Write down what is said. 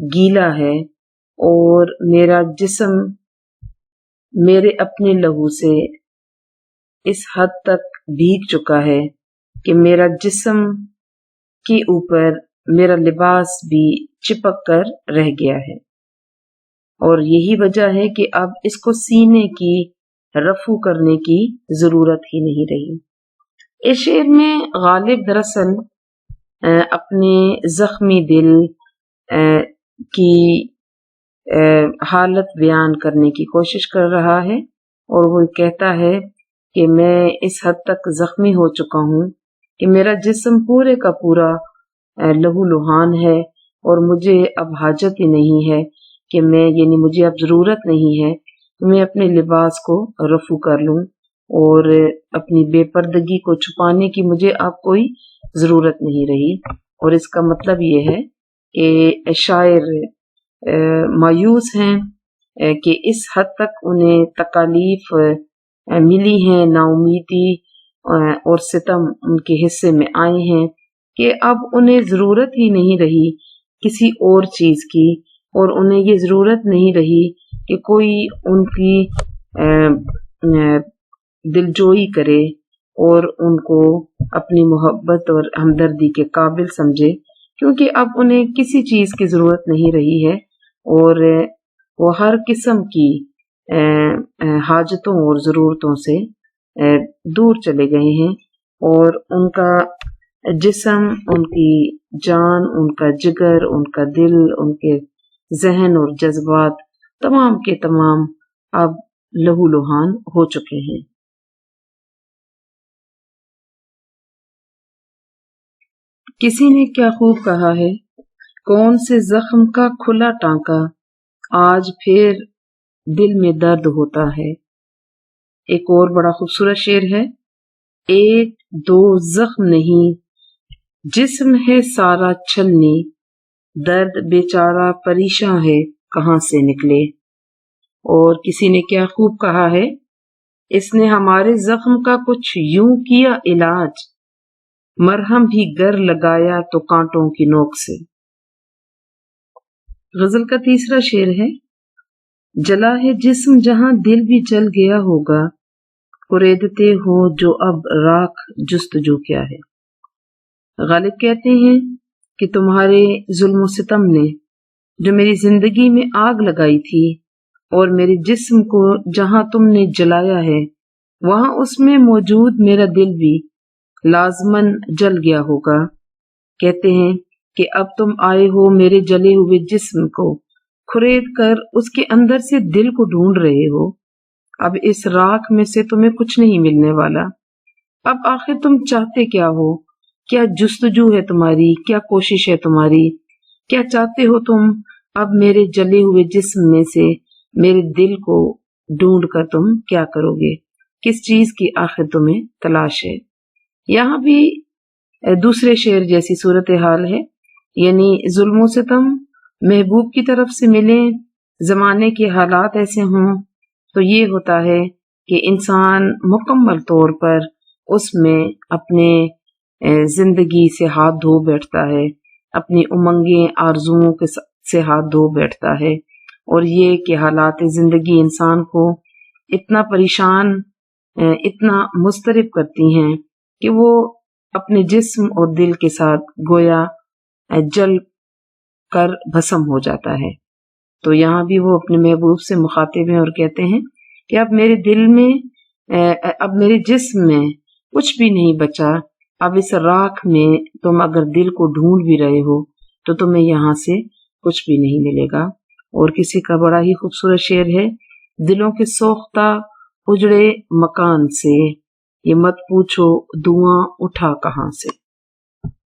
گیلا ہے اور میرا جسم میرے اپنے لہو سے اس حد تک بھیگ چکا ہے کہ میرا جسم کے اوپر میرا لباس بھی چپک کر رہ گیا ہے، اور یہی وجہ ہے کہ اب اس کو سینے کی رفع کرنے کی ضرورت ہی نہیں رہی۔ اس شعر میں غالب دراصل اپنے زخمی دل کی حالت بیان کرنے کی کوشش کر رہا ہے، اور وہ کہتا ہے کہ میں اس حد تک زخمی ہو چکا ہوں کہ میرا جسم پورے کا پورا لہو لہان ہے، اور مجھے اب حاجت ہی نہیں ہے کہ مجھے اب ضرورت نہیں ہے کہ میں اپنے لباس کو رفع کر لوں، اور اپنی بے پردگی کو چھپانے کی مجھے اب کوئی ضرورت نہیں رہی۔ اور اس کا مطلب یہ ہے کہ شاعر مایوس ہیں کہ اس حد تک انہیں تکالیف ملی ہیں، نا امیدی اور ستم ان کے حصے میں آئے ہیں کہ اب انہیں ضرورت ہی نہیں رہی کسی اور چیز کی، اور انہیں یہ ضرورت نہیں رہی کہ کوئی ان کی دلجوئی کرے اور ان کو اپنی محبت اور ہمدردی کے قابل سمجھے، کیونکہ اب انہیں کسی چیز کی ضرورت نہیں رہی ہے، اور وہ ہر قسم کی حاجتوں اور ضرورتوں سے دور چلے گئے ہیں، اور ان کا جسم، ان کی جان، ان کا جگر، ان کا دل، ان کے ذہن اور جذبات تمام کے تمام اب لہو لہان ہو چکے ہیں۔ کسی نے کیا خوب کہا ہے، کون سے زخم کا کھلا ٹانکا آج پھر دل میں درد ہوتا ہے۔ ایک اور بڑا خوبصورت شعر ہے، ایک دو زخم نہیں جسم ہے سارا چھلنی، درد بیچارہ پریشاں ہے کہاں سے نکلے۔ اور کسی نے کیا خوب کہا ہے، اس نے ہمارے زخم کا کچھ یوں کیا علاج، مرہم بھی گر لگایا تو کانٹوں کی نوک سے۔ غزل کا تیسرا شعر ہے، جلا ہے جسم جہاں دل بھی جل گیا ہوگا، قریدتے ہو جو اب راکھ جستجو کیا ہے۔ غالب کہتے ہیں کہ تمہارے ظلم و ستم نے جو میری زندگی میں آگ لگائی تھی، اور میرے جسم کو جہاں تم نے جلایا ہے وہاں اس میں موجود میرا دل بھی لازماً جل گیا ہوگا۔ کہتے ہیں کہ اب تم آئے ہو میرے جلے ہوئے جسم کو کھرید کر اس کے اندر سے دل کو ڈھونڈ رہے ہو، اب اس راکھ میں سے تمہیں کچھ نہیں ملنے والا۔ اب آخر تم چاہتے کیا ہو؟ کیا جستجو ہے تمہاری؟ کیا کوشش ہے تمہاری؟ کیا چاہتے ہو تم؟ اب میرے جلے ہوئے جسم میں سے میرے دل کو ڈھونڈ کر تم کیا کرو گے؟ کس چیز کی آخر تمہیں تلاش ہے؟ یہاں بھی دوسرے شعر جیسی صورتحال ہے، یعنی ظلم و ستم محبوب کی طرف سے ملیں، زمانے کے حالات ایسے ہوں تو یہ ہوتا ہے کہ انسان مکمل طور پر اس میں اپنے زندگی سے ہاتھ دھو بیٹھتا ہے، اپنی امنگیں آرزوؤں سے ہاتھ دھو بیٹھتا ہے، اور یہ کہ حالات زندگی انسان کو اتنا پریشان، اتنا مضطرب کرتی ہیں کہ وہ اپنے جسم اور دل کے ساتھ گویا جل کر بھسم ہو جاتا ہے۔ تو یہاں بھی وہ اپنے محبوب سے مخاطب ہیں اور کہتے ہیں کہ اب میرے دل میں، اب میرے جسم میں کچھ بھی نہیں بچا، اب اس راکھ میں تم اگر دل کو ڈھونڈ بھی رہے ہو تو تمہیں یہاں سے کچھ بھی نہیں ملے گا۔ اور کسی کا بڑا ہی خوبصورت شعر ہے، دلوں کے سوختہ اجڑے مکان سے، یہ مت پوچھو دھواں اٹھا کہاں سے۔